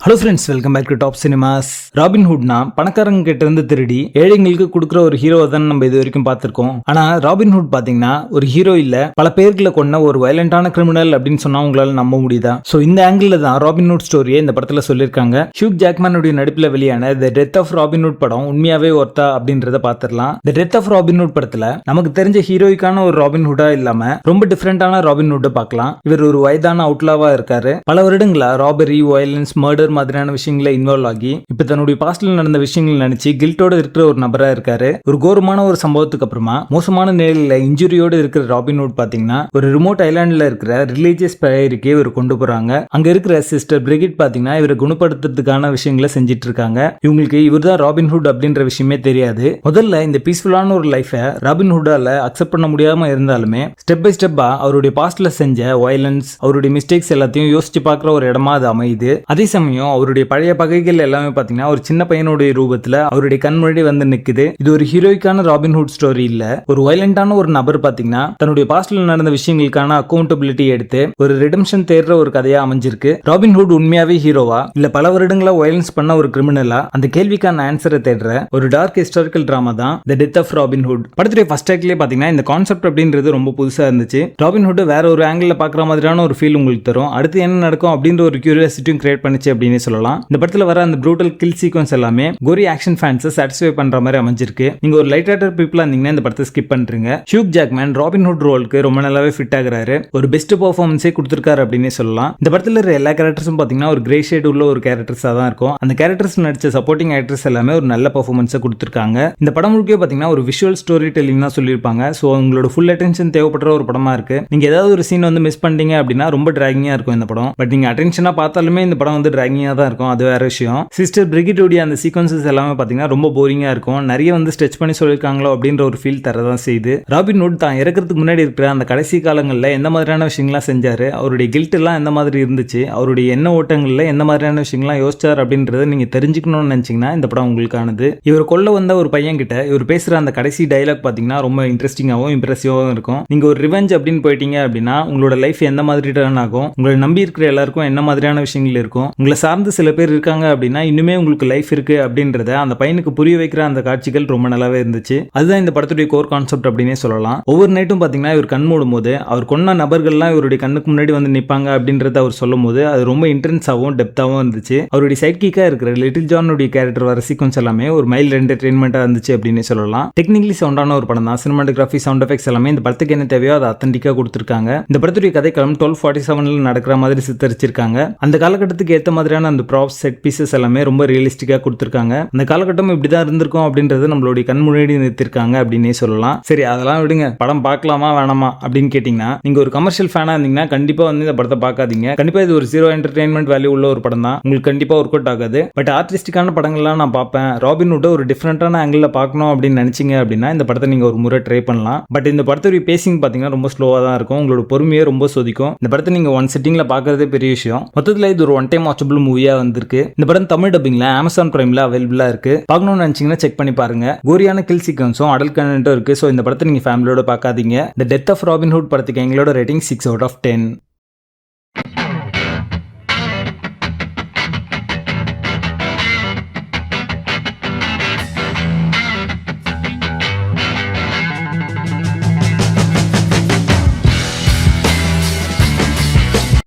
Hello friends, welcome back to top cinemas. ராபின்ஹுட்னா பணக்காரங்க கிட்ட இருந்து திருடி ஏழைங்களுக்கு கொடுக்குற ஒரு ஹீரோவை தான் நம்ம இது வரைக்கும் பார்த்திருக்கோம். ஆனா ராபின்ஹுட் பாத்தீங்கன்னா ஒரு ஹீரோ இல்ல, பல பேர்களை கொண்ட ஒரு வயலண்டான கிரிமினல் அப்படின்னு சொன்னா உங்களால நம்ப முடியுதா? சோ இந்த ஆங்கிள் தான் ராபின்ஹுட் ஸ்டோரியை இந்த படத்துல சொல்லியிருக்காங்க. ஹியூக் ஜாக்மேனுடைய நடிப்புல வெளியான தி டெத் ஆஃப் ராபின்ஹுட் படம் உண்மையாவே ஒர்த்தா அப்படின்றத பாத்திரலாம். தி டெத் ஆஃப் ராபின்ஹுட் படத்துல நமக்கு தெரிஞ்ச ஹீரோய்க்கான ஒரு ராபின்ஹுட்டா இல்லாம ரொம்ப டிஃபரெண்டான ராபின்ஹுட்டை பார்க்கலாம். இவர் ஒரு வயதான அவுட்லாவா இருக்காரு. பல வருடங்களா ராபரி, வயலன்ஸ், மர்டர் மாதிரியான விஷயங்களை இன்வால்வ் ஆகி இப்ப தன்னுடைய பாஸ்ட்ல நடந்த விஷயங்கள் நினைச்சு கில்ட்டோட இருக்கிற ஒரு நபரா இருக்காரு. ஒரு கோரமான ஒரு சம்பவத்துக்கு அப்புறமா மோசமான நிலையில இன்ஜுரியோட இருக்கிற ராபின்ஹுட் பாத்தீங்கன்னா ஒரு ரிமோட் ஐலாண்ட்ல இருக்கிற ரிலீஜியஸ் பிரேயருக்கு இவர் கொண்டு போறாங்க. அங்க இருக்கிற சிஸ்டர் பிரிகிட் பாத்தீங்கன்னா இவரை குணப்படுத்துறதுக்கான விஷயங்களை செஞ்சிட்டு இருக்காங்க. இவங்களுக்கு இவர் தான் ராபின்ஹுட் அப்படின்ற விஷயமே தெரியாது. முதல்ல இந்த பீஸ்ஃபுல்லான ஒரு லைஃபை ராபின்ஹுட்டால அக்செப்ட் பண்ண முடியாம இருந்தாலுமே ஸ்டெப் பை ஸ்டெப்பா அவருடைய பாஸ்ட்ல செஞ்ச வயலன்ஸ், அவருடைய மிஸ்டேக்ஸ் எல்லாத்தையும் யோசிச்சு பாக்குற ஒரு இடமா அது அமையுது. அதே சமயம் அவருடைய பழைய பகைகள் எல்லாமே பாத்தீங்கன்னா ஒரு சின்ன பையனுடைய ரூபத்துல அவருடைய கண் முன்னாடி வந்து நிக்குது. இது ஒரு ஹீரோய்க்கான ராபின்ஹுட் ஸ்டோரி இல்ல, ஒரு வயலண்டான ஒரு நபர் பாத்தீங்கன்னா தன்னுடைய பாஸ்ட்ல நடந்த விஷயங்களுக்கான அக்கௌண்டபிலிட்டி எடுத்து ஒரு ரிடம்ஷன் தேடுற ஒரு கதையா அமைஞ்சிருக்கு. ராபின்ஹுட் உண்மையாவே ஹீரோவா இல்ல பல வருடங்களா வயலன்ஸ் பண்ண ஒரு கிரிமினலா? அந்த கேள்விக்கான ஆன்சரை தேடுற ஒரு டார்க் ஹிஸ்டாரிக்கல் டிராமா தான் தி டெத் ஆஃப் ராபின்ஹுட். படத்துடைய ஃபர்ஸ்ட் ஆக்ட்லயே பாத்தீங்கன்னா இந்த கான்செப்ட் அப்படின்றது ரொம்ப புதுசா இருந்துச்சு. ராபின்ஹுட் வேற ஒரு ஆங்கிள் பாக்குற மாதிரியான ஒரு ஃபீல் உங்களுக்கு தரும். அடுத்து என்ன நடக்கும் அப்படின்ற ஒரு கியூரியாசிட்டியும் கிரியேட் பண்ணிச்சு அப்படின்னு சொல்லலாம். இந்த படத்துல வர அந்த ப்ரூட்டல் கில் சீக்வன்ஸ் எல்லாமே கோரி ஆக்ஷன் ஃபேன்ஸை சாட்டிஸ்ஃபை பண்ற மாதிரி அமைஞ்சிருக்கு. நீங்க ஒரு லைட் ஹார்ட்டட் பீப்பிளா இருந்தீங்கன்னா இந்த படத்தை ஸ்கிப் பண்றீங்க. ஹியூக் ஜாக்மேன் ராபின்ஹுட் ரோலுக்கு ரொம்ப நல்லாவே ஃபிட் ஆகுறாரு. ஒரு பெஸ்ட் பெர்ஃபார்மன்ஸே கொடுத்திருக்காரு அப்படின்னு சொல்லலாம். இந்த படத்துல இருக்கிற எல்லா கேரக்டர்ஸும் பாத்தீங்கன்னா ஒரு கிரே ஷேட் உள்ள ஒரு கேரக்டர்ஸா தான் இருக்கும். அந்த கேரக்டர்ஸ் நடிச்ச சப்போர்ட்டிங் ஆக்டர்ஸ் எல்லாமே ஒரு நல்ல பெர்ஃபார்மன்ஸை கொடுத்திருக்காங்க. இந்த படம் முழுக்கே பாத்தீங்கன்னா ஒரு விஷுவல் ஸ்டோரி டெல்லிங் தான் சொல்லியிருப்பாங்க. சோ உங்களோட ஃபுல் அட்டென்ஷன் தேவைப்படுற ஒரு படமா இருக்கு. நீங்க ஏதாவது ஒரு சீன் வந்து மிஸ் பண்ணிட்டீங்க அப்படின்னா ரொம்ப டிராகிங்கா இருக்கும் இந்த படம். பட் நீங்க அட்டென்ஷனா பார்த்தாலுமே இந்த படம் வந்து டிராகிங்கா தான் இருக்கும். அது வேற விஷயம். சிஸ்டர் பிரிகிட்டோட அந்த சீக்வன்சஸ் எல்லாமே பாத்தீங்கன்னா ரொம்ப போரிங்கா இருக்கும். நிறைய வந்து ஸ்ட்ரெச் பண்ணி சொல்லிருக்காங்களோ அப்படின்ற ஒரு ஃபீல் தரதான் செய்யுது. ராபின்ஹுட் தான் இறக்கிறதுக்கு முன்னாடி இருக்கிற அந்த கடைசி காலங்கள்ல எந்த மாதிரியான விஷயங்கள்லாம் செஞ்சாரு, அவருடைய கில்ட் எல்லாம் எந்த மாதிரி இருந்துச்சு, அவருடைய எண்ண ஓட்டங்கள்ல எந்த மாதிரியான விஷயங்கள்லாம் யோசிச்சார் அப்படின்றத நீங்க தெரிஞ்சுக்கணும்னு நினைச்சீங்கன்னா இந்த படம் உங்களுக்கானது. இவர் கொல்ல வந்த ஒரு பையன் கிட்ட இவர் பேசுற அந்த கடைசி டயலாக் பாத்தீங்கன்னா ரொம்ப இன்ட்ரெஸ்டிங்காவும் இம்ப்ரெசிவாவும் இருக்கும். நீங்க ஒரு ரிவெஞ்ச் அப்படின்னு போயிட்டீங்க அப்படின்னா உங்களோட லைஃப் எந்த மாதிரி டர்ன் ஆகும், உங்களை நம்பி இருக்கிற எல்லாருக்கும் என்ன மாதிரியான விஷயங்கள் இருக்கும், உங்களை சார்ந்து சில பேர் இருக்காங்க அப்படின்னா இன்னுமே உங்களுக்கு லைஃப் இருக்கு அப்படின்றத அந்த பையனுக்கு புரிய வைக்கிற அந்த காட்சிகள் ரொம்ப நல்லாவே இருந்துச்சு. அதுதான் இந்த படத்துடைய கோர் கான்செப்ட் அப்படின்னே சொல்லலாம். ஒவ்வொரு நைட்டும் பாத்தீங்கன்னா இவர் கண் மூடும் போது அவர் கொன்ன நபர்கள்லாம் இவருடைய கண்ணுக்கு முன்னாடி வந்து நிப்பாங்க அப்படின்றத அவர் சொல்லும் போது அது ரொம்ப இன்டென்ஸாவும் டெப்தாவும் இருந்துச்சு. அவருடைய சைட் கீக்கா இருக்கிற லிட்டில் ஜானுடைய கேரக்டர் வர சீக்வன்ஸ் எல்லாமே ஒரு மைல்ட் என்டர்டெயின்மெண்டா இருந்துச்சு அப்படின்னு சொல்லலாம். டெக்னிக்கலி சவுண்டான ஒரு படம் தான். சினிமாட்டோகிராஃபி, சவுண்ட் எஃபெக்ட்ஸ் எல்லாமே இந்த படத்துக்கு என்ன தேவையோ அதை அத்தன்டிக்கா கொடுத்திருக்காங்க. இந்த படத்துடைய கதைக்களம் 1247 நடக்கிற மாதிரி சித்தரிச்சிருக்காங்க. அந்த காலகட்டத்துக்கு ஏற்ற மாதிரியான அந்த ப்ராப்ஸ், செட் பீசஸ் எல்லாமே ரொம்ப ரியலிஸ்டிக்கா கொடுத்திருக்காங்க. அந்த காலகட்டம் இப்படிதான் இருந்திருக்கும் அப்படின்றது நம்மளுடைய கண் முன்னாடி நிறுத்திருக்காங்க அப்படின்னே சொல்லலாம். சரி, அதெல்லாம் விடுங்க. படம் பார்க்கலாமா வேணாமா அப்படின்னு கேட்டீங்கன்னா நீங்க ஒரு கமர்ஷியல் ஃபேனா இருந்தீங்கன்னா கண்டிப்பா வந்து இந்த படத்தை பார்க்காதீங்க. கண்டிப்பா இது ஒரு ஜீரோ என்டர்டெயின்மெண்ட் வேல்யூ உள்ள ஒரு படம் தான். உங்களுக்கு கண்டிப்பா ஒர்க் அவுட் ஆகாது. பட் ஆர்டிஸ்டிக்கான படங்கள்லாம் நான் பார்ப்பேன், ராபின்ஹுட் ஒரு டிஃபரெண்டான ஆங்கிள் பார்க்கணும் அப்படின்னு நினைச்சீங்க அப்படின்னா இந்த படத்தை நீங்க ஒரு முறை ட்ரை பண்ணலாம். பட் இந்த படத்துடைய பேசிங் பாத்தீங்கன்னா ரொம்ப ஸ்லோவா தான் இருக்கும். உங்களோட பொறுமையே ரொம்ப சோதிக்கும். இந்த படத்தை நீங்க ஒன் செட்டிங்ல பாக்குறதே பெரிய விஷயம். மொத்தத்துல இது ஒரு ஒன் டைம் வாட்சபிள் மூவியா வந்திருக்கு. இந்த படம் தமிழ் டப்பிங்ல Amazon Primeல அவைலபிளா இருக்கு. பார்க்கணும்னு நினைச்சீங்கன்னா செக் பண்ணி பாருங்க. கோரியான கில் சீக்வன்ஸும் அடல்ட் கண்டென்ட்டும் இருக்கு. சோ இந்த படத்தை நீங்க ஃபேமிலியோட பார்க்காதீங்க. தி டெத் ஆஃப் ராபின்ஹுட் படத்துக்கு எங்களோட ரேட்டிங் 6 out of 10.